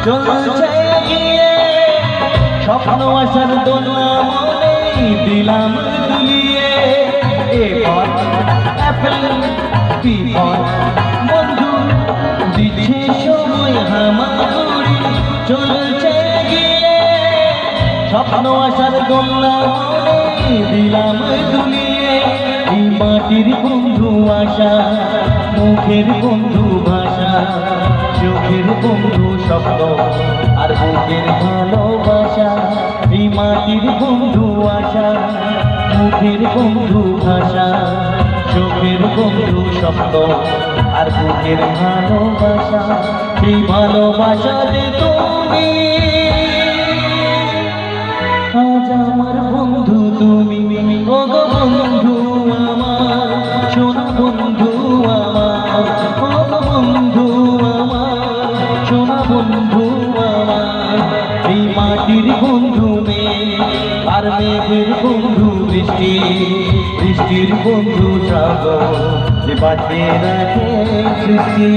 চলছে গিয়ে স্বপ্ন আসার দোলনা মনে দিলাম দুলিয়ে। এবার অ্যাপেল বিপদ বন্ধু দিচ্ছে সময় হামাগুড়ি চলছে গিয়ে স্বপ্ন আসার দোলনা মনে দিলাম দুলিয়ে। এই মাটির বন্ধু আশা মুখের বন্ধু ভাষা চোখের বন্ধু স্বপ্ন আর বুকের ভালোবাসা। এই মাটির বন্ধু আশা মুখের বন্ধু ভাষা চোখের বন্ধু স্বপ্ন আর বুকের ভালোবাসা। এই ভালোবাসা যে তুমি আজ আমার বন্ধু তুমি ও গো বন্ধু আমার সোনা বন্ধু আমার ও গো বন্ধু সোনা বন্ধু আমার। এই মাটির বন্ধু মেঘ আর মেঘের বন্ধু বৃষ্টি বৃষ্টির বন্ধু সাগর যে বাঁচিয়ে রাখে সৃষ্টি।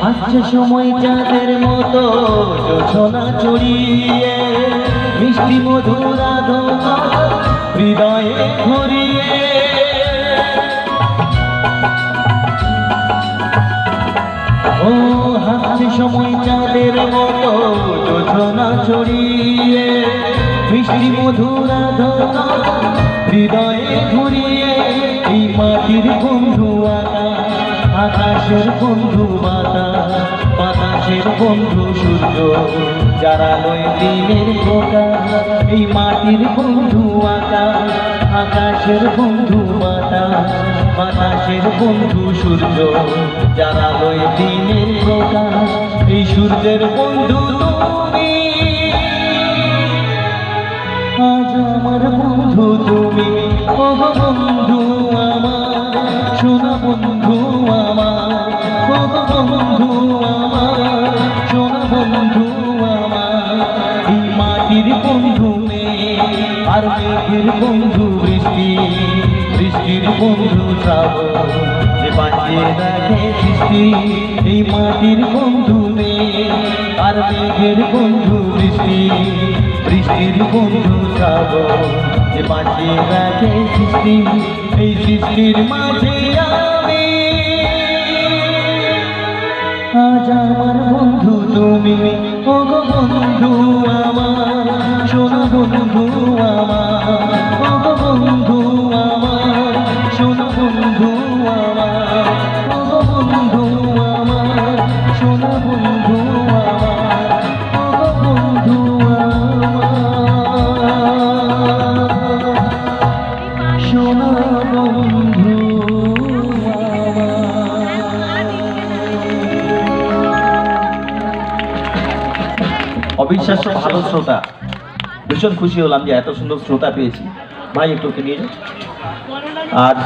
আসছে সময় চাঁদের মতো জোছনা চড়িয়ে মিষ্টি মধুর আধা হৃদয়ে ভরিয়ে। ও আসছে সময় চাঁদের মতো জোছনা চড়িয়ে মিষ্টি মধুর আধা হৃদয়ে ভরিয়ে। এই মাটির বন্ধু আকাশের বন্ধু বাতাস বাতাসের বন্ধু সূর্য যারা লয় দিনের পোকা। এই মাটির বন্ধু আকাশ আকাশের বন্ধু বাতাস বাতাসের বন্ধু সূর্য যারা লয় দিনের পোকা। এই সূর্যের বন্ধু তুমি আজ আমার বন্ধু তুমি ও বন্ধু আমার সোনা বন্ধু আমার ও বন্ধু আমার সোনা বন্ধু আমার। এই মাটির বন্ধু আর মেঘের বন্ধু বৃষ্টি বৃষ্টির বন্ধু শ্রাবণ যে বাঁচিয়ে রাখে সৃষ্টি। এই মাটির বন্ধু আর মেঘের বন্ধু বৃষ্টি বৃষ্টির বন্ধু শ্রাবণ যে বাঁচিয়ে রাখে সৃষ্টি। এই সৃষ্টির মাঝে আমি আজ আমার বন্ধু তুমি ও গো বন্ধু আমার সোনা বন্ধু আমার ও গো বন্ধু আমার সোনা বন্ধু আমার ও গো বন্ধু আমার সোনা বন্ধু আমার ও গো বন্ধু আমার সোনা বন্ধু। অবিশ্বাস্য ভালো শ্রোতা, ভীষণ খুশি হলাম যে এত সুন্দর শ্রোতা পেয়েছি। ভাই একটু নিয়ে যাও। আর